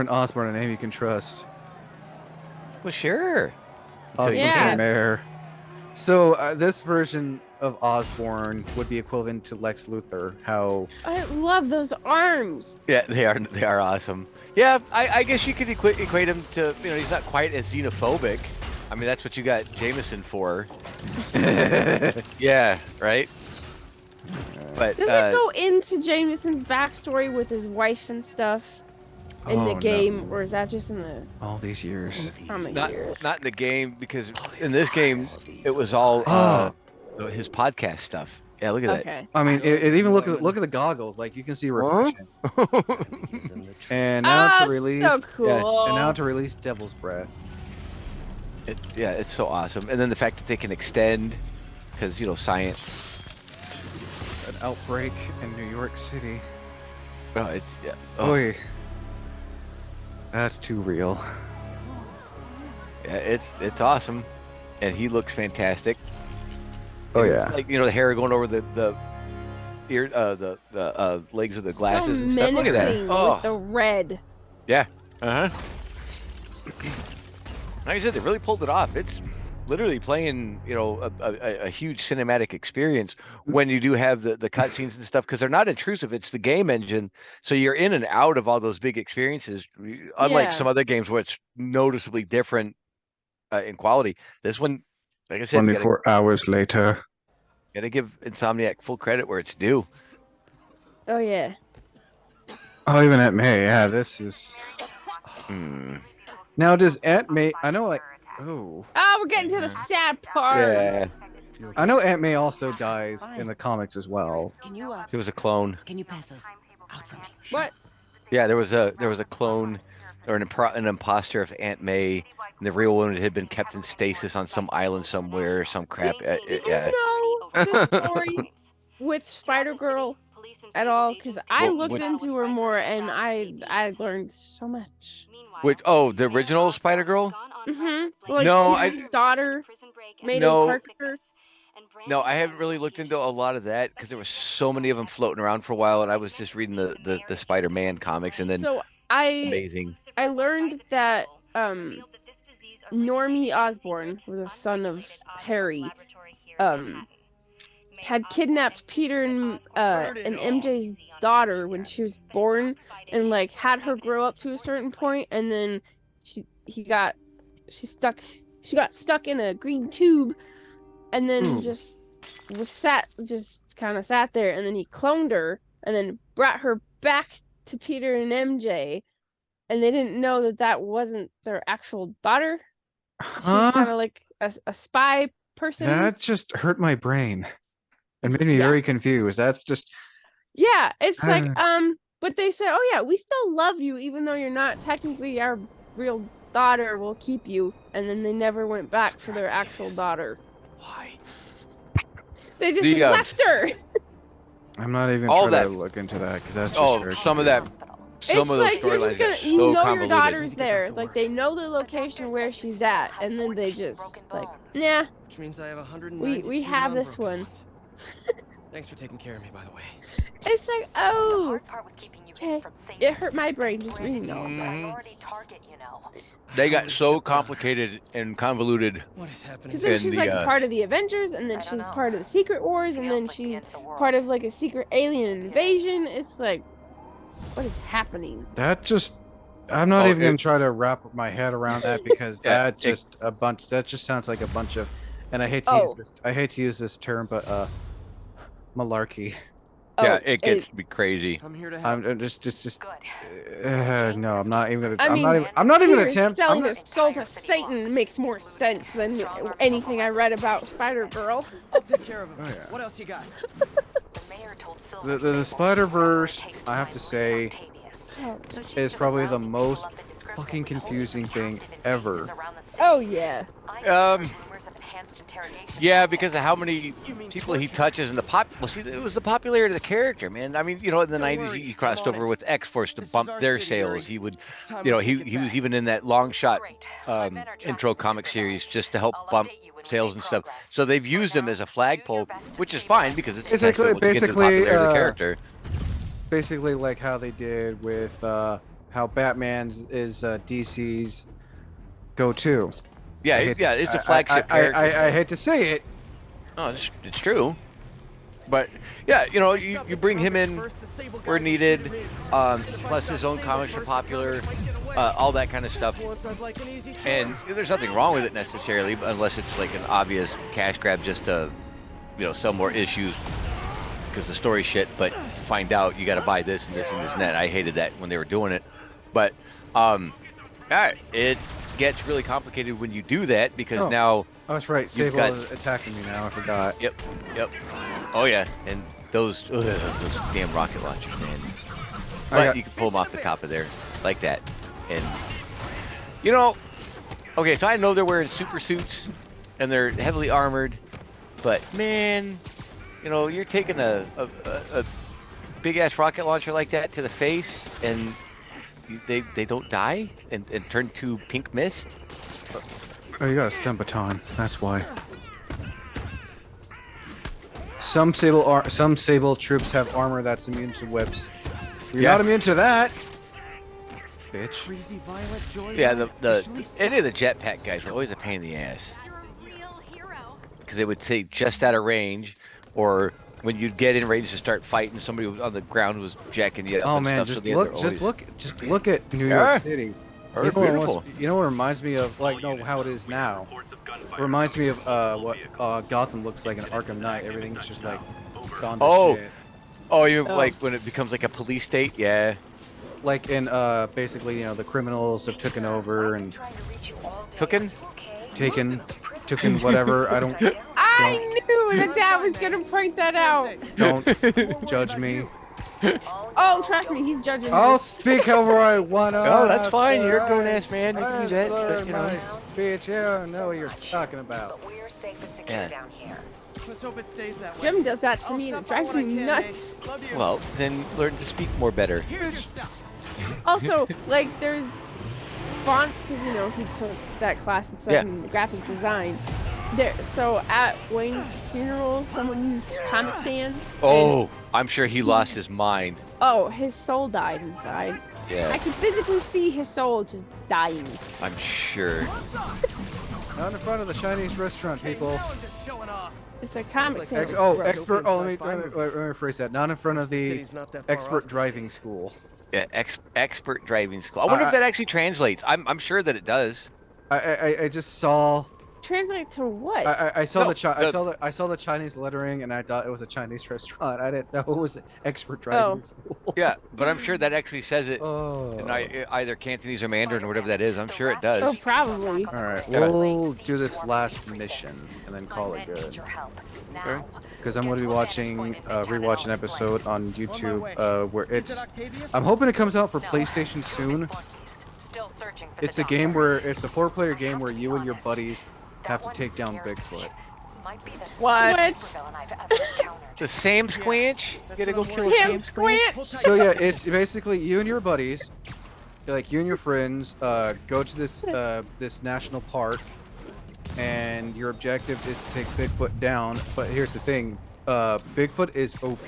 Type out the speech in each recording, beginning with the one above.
Norman Osborn a name you can trust. Well, sure. Osborn Yeah. for mayor. So this version of Osborn would be equivalent to Lex Luthor. How I love those arms. Yeah, they are awesome. Yeah, I guess you could equate him to, he's not quite as xenophobic. I mean, that's what you got Jameson for. Yeah, right? But Does it go into Jameson's backstory with his wife and stuff in the Oh, game, no. or is that just in the all these years? comic not years? not in the game, because in this game it was all his podcast stuff. Yeah, look at Okay. I mean, it even look at the goggles. Like you can see reflection. that. And now Oh, to release, so cool. and now to release Devil's Breath. It's so awesome. And then the fact that they can extend, because science. An outbreak in New York City. Oh, it's Oy. That's too real. yeah, it's awesome, and he looks fantastic. Oh And, yeah. like the hair going over the ear, the legs of the glasses so and stuff. Look at that. menacing Oh, with the red. like I said, they really pulled it off. It's literally playing, a huge cinematic experience when you do have the cutscenes and stuff, because they're not intrusive. It's the game engine, so you're in and out of all those big experiences. Unlike Yeah. some other games where it's noticeably different in quality, this one, like I said, you 24 hours later. gotta give Insomniac full credit where it's due. Oh yeah. Oh, even Aunt May. Yeah, this is. Hmm. Now, does Aunt May? I know, like, oh, Oh, we're getting to the sad part. Yeah, I know Aunt May also dies in the comics as well. Can you it was a clone. can you pass those out for me? What? Yeah, there was a clone or an imposter of Aunt May. And the real one had been kept in stasis on some island somewhere or some crap. Did Yeah. you know the story with Spider Girl at all? Because I Well, looked what- into her more, and I learned so much. The original Spider Girl? Mm-hmm. Like No, Peter's daughter, Mayday No. Parker. No, I haven't really looked into a lot of that because there were so many of them floating around for a while, and I was just reading the Spider-Man comics, and then So I amazing. learned that Normie Osborn was a son of Harry. Had kidnapped Peter and MJ's daughter when she was born, and like had her grow up to a certain point, and then she got stuck in a green tube, and then Ooh. just kind of sat there, and then he cloned her, and then brought her back to Peter and MJ, and they didn't know that that wasn't their actual daughter. She's kind Huh? of like a spy person. That just hurt my brain. It made me Yeah. very confused. That's just. Yeah, it's like Ah. but they said, "Oh yeah, we still love you even though you're not technically our real daughter. We'll keep you." And then they never went back for their actual daughter. Why? They just The, left her. I'm not even All trying to that- look into that because that's just. Oh, very some of that. Some It's of those like you're storylines just got gonna, so you know, your convoluted. daughter's Need to get back there. to Like work. they know the location where she's at, and then they just like, nah. Which means I have 192 We have this non-broken one. ones. Thanks for taking care of me, by the way. It's like, oh, okay. It hurt my brain just reading all that. Mhm. They got so complicated and convoluted. What is happening? Because then And she's the, like uh, part of the Avengers, and then she's part of the Secret Wars, and then she's part of like a secret alien invasion. It's like, what is happening? That just. I'm not Oh, even gonna try to wrap my head around that because Yeah, that just a bunch. That just sounds like a bunch of, and I hate to use Oh. this. I hate to use this term, but malarkey. Yeah, Oh, it gets to be crazy. I'm here to help. I'm just. No, I'm not even gonna. I mean, I'm not even gonna Peter attempt. I'm selling not- his soul to Satan makes more sense than anything I read about Spider Girl. I'll take care of him. Oh, yeah. What else you got? The Spider-Verse, I have to say, is probably the most fucking confusing thing ever. Oh yeah. Yeah, because of how many people he touches and the well, see, it was the popularity of the character, man. I mean, in the Don't 90s, worry, he crossed I'm on over it. with X-Force to This is bump our their city, sales. Harry. He would, It's time we he take it was back. even in that long shot intro comic series just to help bump sales and stuff. So they've used him as a flagpole, which is fine because it's Basically- intentional to get the basically, popularity of the character. Basically, like how they did with how Batman is DC's go-to. Yeah, I hate to yeah, s- it's a I- flagship character. I hate to say it. No, it's true. But yeah, you know, you bring him in where needed. Plus his own comics are popular, all that kind of stuff. And there's nothing wrong with it necessarily, unless it's like an obvious cash grab just to, you know, sell more issues because the story shit. But to find out you got to buy this and this and this and that. I hated that when they were doing it. But alright, it gets really complicated when you do that because now. Oh, that's right. You've Sable got- is attacking me now. I forgot. Yep. Oh yeah, and those damn rocket launchers, man. But you can pull them off the top of there like that, and you know, okay. So I know they're wearing super suits and they're heavily armored, but man, you know, you're taking a big ass rocket launcher like that to the face, and they don't die and turn to pink mist. Oh, you got a stun baton. That's why. Some Sable troops have armor that's immune to whips. You're Yeah. not immune to that, bitch. Crazy violet joy. Yeah, any of the jetpack guys were always a pain in the ass because they would say just out of range, or when you'd get in range to start fighting, somebody on the ground was jacking you up. Oh and man, stuff, just so they had to just look at New Yeah. York City. Or You know what it beautiful. wants- you know what it reminds me of? Like, no, how it is now. It reminds me of what Gotham looks like in Arkham Knight. Everything's just like gone to Oh. shit. Oh, you Oh. like when it becomes like a police state? Yeah. Like in basically, you know, the criminals have taken over and Tooken? taken whatever. I don't I knew that Dad was gonna point that out. don't judge me. Oh, trust me, he's judging. I'll this. speak however I want. Oh, that's fine. You're a grown ass man. You can do that. But, you know. my speech. Yeah, I know what you're talking about. But we're safe and secure Yeah. down here. Let's hope it stays that way. Jim does that to I'll me and it stop drives by me when I can, nuts. eh? Love you. Well, then learn to speak more better. Here's your stuff. Also, like, there's fonts because you know he took that class and stuff Yeah. in graphic design. There, so at Wayne's funeral, someone used Comic Sans. and- Oh, I'm sure he lost his mind. oh, his soul died inside. I Yeah, could physically see his soul just dying. I'm sure. Not in front of the Chinese restaurant, people. Everyone's just showing off. It's a Comic Sans. Expert. Oh, let me Sci-fi rephrase that. Not in front of the City's not that far expert off driving these days. school. Yeah, expert driving school. I wonder if that actually translates. I'm sure that it does. I just saw. Translate to what? I saw No, I saw the Chinese lettering and I thought it was a Chinese restaurant. I didn't know it was an expert driving school. Yeah, but I'm sure that actually says it Oh. in either Cantonese or Mandarin or whatever that is. I'm sure it oh, does. probably. All right, Gotta- we'll do this last mission and then call it good. Okay. Because I'm going to be watching, rewatch an episode on YouTube where Is it it's. Octavius? I'm hoping it comes out for PlayStation soon. It's a game where it's a 4-player game where you and your buddies have to take down Bigfoot. What? The Sam Squanch? You gotta go kill a Sam Sam Squanch? Squanch! So yeah, it's basically you and your buddies, like you and your friends, go to this this national park, and your objective is to take Bigfoot down. But here's the thing, Bigfoot is OP.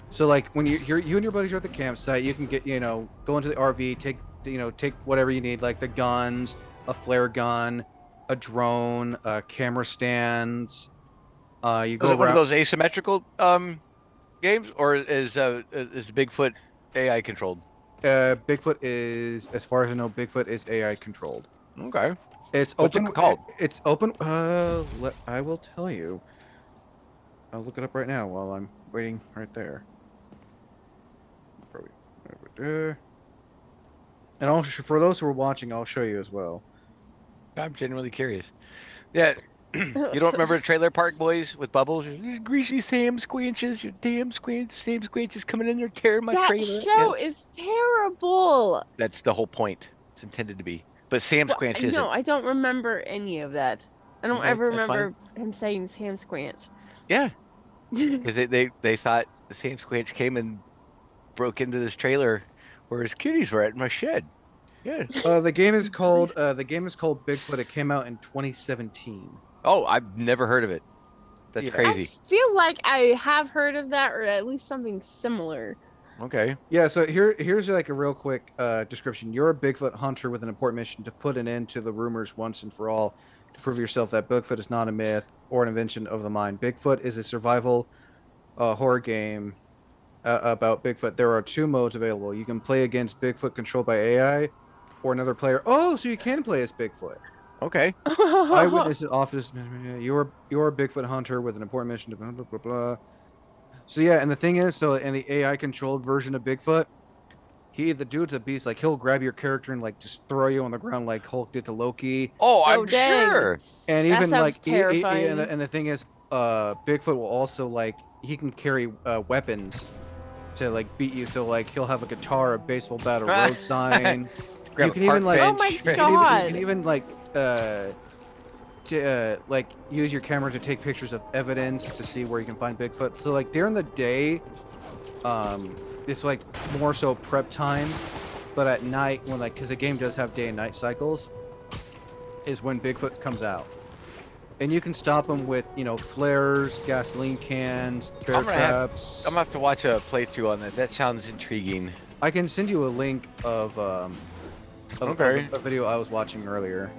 So like when you and your buddies are at the campsite, you can get go into the RV, take whatever you need, like the guns, a flare gun, a drone, camera stands. You go Is it one of around. those asymmetrical games, or is Bigfoot AI controlled? Bigfoot is, as far as I know, Bigfoot is AI controlled. Okay. It's What's open. it called? It's open. I will tell you. I'll look it up right now while I'm waiting right there. Probably over there. And also for those who are watching, I'll show you as well. I'm genuinely curious. Yeah. You don't remember Trailer Park Boys with Bubbles? Greasy Sam Squanches, your damn Sam Squanches coming in there tearing my That trailer. show Yeah. is terrible. That's the whole point. It's intended to be. But Sam Squanch isn't. No, I don't remember any of that. I don't Right, ever that's fine. remember him saying Sam Squanch. Yeah. Because they thought the Sam Squanch came and broke into this trailer where his kitties were at in my shed. Yeah. The game is called Bigfoot. It came out in 2017. Oh, I've never heard of it. That's Yeah. crazy. I feel like I have heard of that, or at least something similar. Okay. Yeah, so here's like a real quick description. You're a Bigfoot hunter with an important mission to put an end to the rumors once and for all, to prove yourself that Bigfoot is not a myth or an invention of the mind. Bigfoot is a survival horror game about Bigfoot. There are two modes available. You can play against Bigfoot controlled by AI or another player. Oh, so you can play as Bigfoot. Okay. Eyewitnesses office. You're a Bigfoot hunter with an important mission to blah blah blah blah. So yeah, and the thing is, so in the AI controlled version of Bigfoot, the dude's a beast. Like he'll grab your character and like just throw you on the ground like Hulk did to Loki. Oh, I'm dang. sure. And That even sounds like terrifying. and the thing is, Bigfoot will also like he can carry weapons to like beat you. So like he'll have a guitar, a baseball bat, a road sign. Grab You a can even, park like- Oh my bench. You God. can even like like use your camera to take pictures of evidence to see where you can find Bigfoot. So like during the day, it's like more so prep time, but at night when like because the game does have day and night cycles, is when Bigfoot comes out, and you can stop him with flares, gasoline cans, bear I'm gonna have- traps. I'm gonna have to watch a playthrough on that. That sounds intriguing. I can send you a link of Okay. a video I was watching earlier.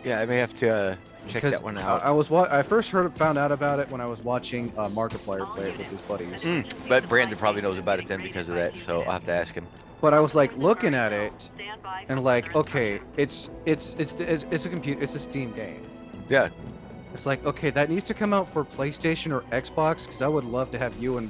Yeah, I may have to check Because that one out. I first found out about it when I was watching Markiplier play it with his buddies. But Brandon probably knows about it then because of that, so I'll have to ask him. But I was like looking at it, and like, okay, it's a computer, it's a Steam game. Yeah. It's like, okay, that needs to come out for PlayStation or Xbox, because I would love to have you,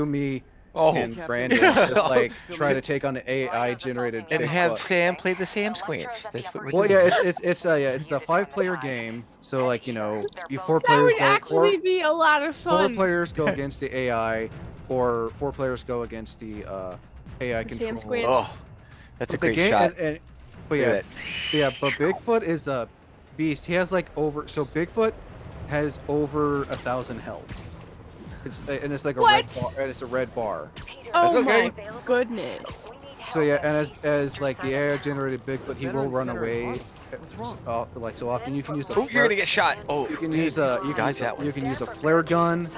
me, Oh, and Brandon just like try to take on the AI generated. and have Bigfoot. Sam play the Sam Squinch. That's what we're Well, doing. yeah, it's a 5-player game, so like you 4 That players would go actually be a lot of 4 fun. players go against the AI, or 4 players go against the AI The Sam control. Squinch. Oh, that's a But the great shot. but Look at but Bigfoot is a beast. He has like Bigfoot has over 1,000 health. It's like a red What? bar, and it's a red bar. Oh That's okay. my goodness. So yeah, and as like the AI generated Bigfoot, he will Veteran run Center away. What's wrong? Like so often, you can use a. Oh, you're flare- gonna get shot. Oh, You can use dodge that one. you can use a flare gun.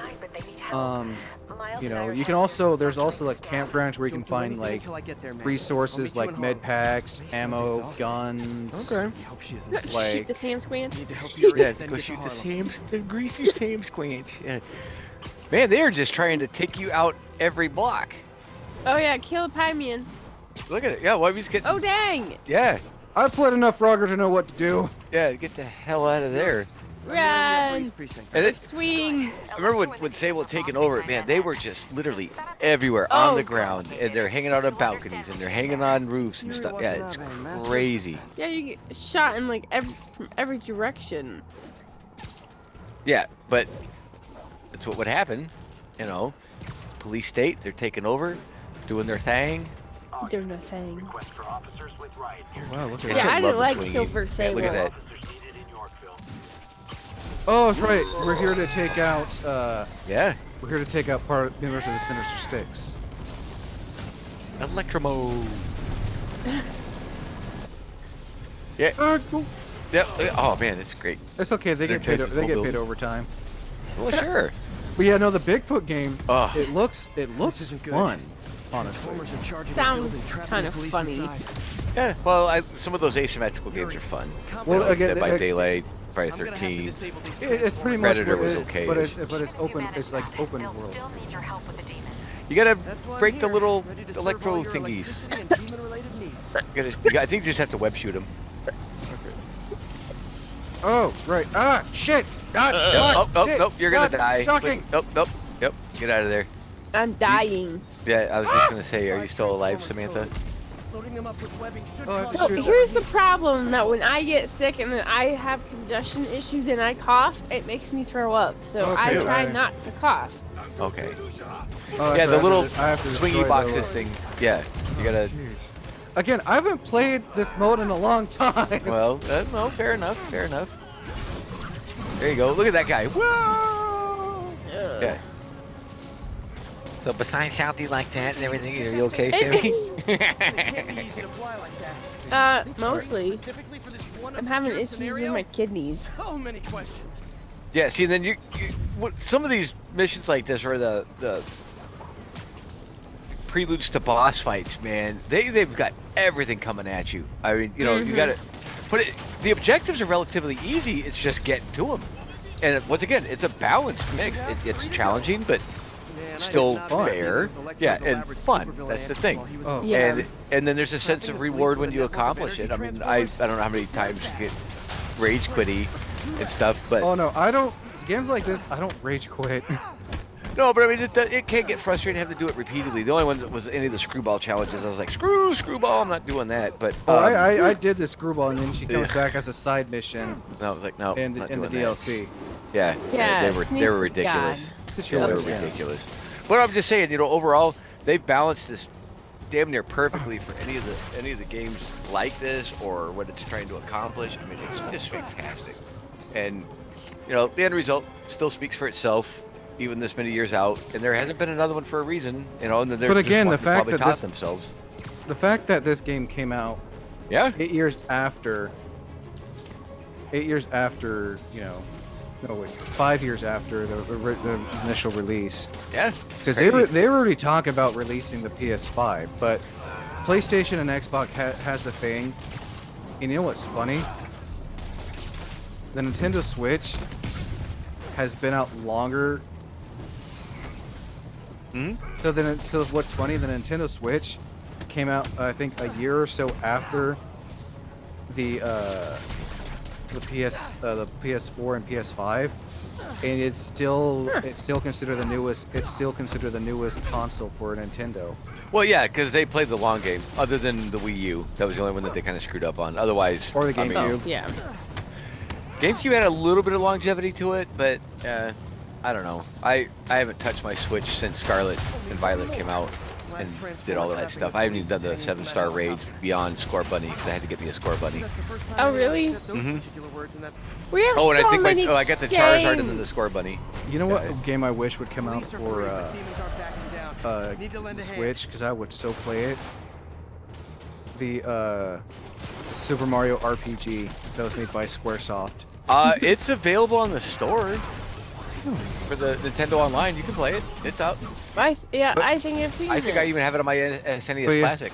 You can also there's also like campgrounds where you can Don't do find anything like till I get there, man. I'll resources meet you like in med Harlem. packs, She seems ammo, exhausted. guns. Okay. I hope she isn't. Like- Shoot the Sam Squinch. Need to help you Yeah, then go get to shoot the Harlem. the greasy Sam Squinch. Yeah. Man, they're just trying to take you out every block. Oh yeah, kill a Pymian. Look at it. Yeah, why we just get? Oh dang! Yeah, I've played enough Frogger to know what to do. yeah, get the hell out of there. Run! Precinct. And Or it, swing! I remember when Sable had taken over, man, they were just literally everywhere Oh. on the ground, and they're hanging out on balconies, and they're hanging on roofs and stuff. Yeah, it's crazy. Yeah, you get shot in like from every direction. Yeah, but that's what would happen, Police state, they're taking over, doing their thing. Do nothing. Wow, look Yeah, at Yeah, that. I love didn't the like swinging. Silver Yeah, Sable. look at that. Oh, that's right. We're here to take out. Yeah, We're here to take out members of the Sinister Six. Electromo. Yeah. Yeah. Oh man, it's great. It's okay. They Their get paid. choices They will get build. paid overtime. Well, sure. But yeah, no, the Bigfoot game. Oh, It looks isn't good. fun. Honestly. Transformers are charging Sounds the building, trapping kind the of police funny. inside. yeah. Well, some of those asymmetrical games are fun. Well, Like again, Dead by it's- Daylight, Friday I'm gonna have to 13. disable these It's pretty much Predator what was it is, okay-ish. but it's open. It's like open world. You gotta That's why I'm break the here, little ready to serve electro all your thingies. electricity and demon-related needs. I think you just have to web shoot them. Oh, right. Ah, shit. God, Oh, shit, nope, you're gonna God, die. Shocking. Nope, yep. Get out of there. I'm dying. Yeah, I was just gonna say, are you still alive, Samantha? Loading them up with webbing should Oh, I cause So Shoot. here's the problem: that when I get sick and then I have congestion issues and I cough, it makes me throw up. So I Okay, try right. not to cough. Okay. Oh, Yeah, that's the right, little I have to swingy destroy boxes the- thing. Yeah, you gotta. Jeez. Again, I haven't played this mode in a long time. Well, no, fair enough. There you go. Look at that guy. Whoa! Ugh. Yeah. So besides Southie like that and everything, are you okay, It Sammy? can't be easy to fly like that. Mostly. Specifically for this one I'm having obscure issues scenario? with my kidneys. So many questions. Yeah. See, then you some of these missions like this, or the preludes to boss fights, man. They've got everything coming at you. I mean, you know, you gotta. But the objectives are relatively easy. It's just getting to them. And once again, it's a balanced mix. It's challenging, but still fair. Yeah, and fun. That's the thing. Oh. Yeah. And then there's a sense of reward when you accomplish it. I mean, I don't know how many times you get rage quitty and stuff, but Oh no, I don't. Games like this, I don't rage quit. no, but I mean, it can get frustrating to have to do it repeatedly. The only one that was any of the screwball challenges. I was like, screwball, I'm not doing that. But Oh, I did the screwball, and then she comes back as a side mission no, I was like, no, in not the doing that. DLC. Yeah, Yeah, they were Sneaky ridiculous. Just Yeah, they were yeah. ridiculous. But I'm just saying, you know, overall, they've balanced this damn near perfectly for any of the games like this or what it's trying to accomplish. I mean, it's just fantastic. And you know, the end result still speaks for itself, even this many years out. And there hasn't been another one for a reason, you know. And they're But again, just the fact probably that taught this- themselves. The fact that this game came out Yeah. 8 years after, 8 years after, you know, no wait, 5 years after the initial release, Yeah. because Crazy. they were already talking about releasing the PS5, but PlayStation and Xbox has a thing. And you know what's funny? The Nintendo Switch has been out longer. Hmm? So what's funny? The Nintendo Switch came out, I think, a year or so after the PS4 and PS5, and it's still considered the newest. It's still considered the newest console for Nintendo. Well, yeah, because they played the long game. Other than the Wii U, that was the only one that they kind of screwed up on. Otherwise, Or the I mean, GameCube. Yeah. GameCube had a little bit of longevity to it, but I don't know. I haven't touched my Switch since Scarlet and Violet came out and did all of that stuff. I haven't even done the 7-star raid beyond Score Bunny because I had to get me a Score Bunny. Oh, really? Mhm. We have Oh, and so I think many I got the Charizard and then the games. Score Bunny. You know what Yeah. game I wish would come out for Switch, because I would so play it. The Super Mario RPG that was made by SquareSoft. It's available on the store for the Nintendo Online. You can play it. It's out. I But think I've seen I think it. I even have it on my SNES But yeah. Classic.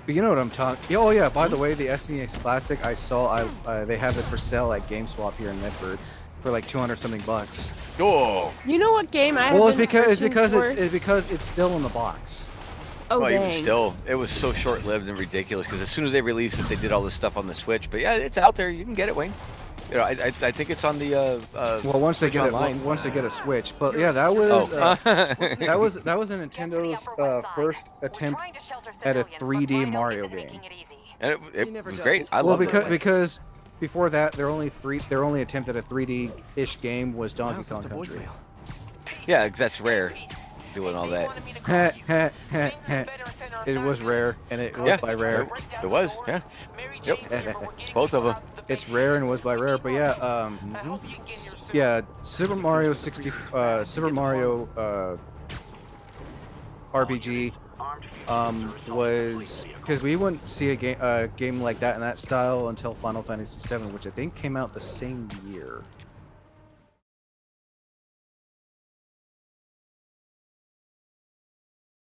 But you know what I'm talking. Oh yeah, by the way, the SNES Classic I saw. They have it for sale at GameSwap here in Medford for like 200 something bucks. Oh, You know what game I Well, have been searching for? it's because it's still in the box. Oh, well, even dang. still, it was so short-lived and ridiculous because as soon as they released it, they did all this stuff on the Switch. But yeah, it's out there. You can get it, Wayne. You know, I think it's on the. Well, once they Switch get it, Online. once they get a Switch. But yeah, that was Oh. that was a Nintendo's first attempt at a 3D Mario game. And it was great. I Well, love it. because before that, their only attempt at a 3D-ish game was Donkey Kong Country. Yeah, that's rare. Doing all that. It was rare, and it was Yeah, by Rare. It was. Yeah. Yep. Both of them. It's rare and was by Rare, but yeah, yeah, Super Mario RPG was because we wouldn't see a game like that in that style until Final Fantasy VII, which I think came out the same year.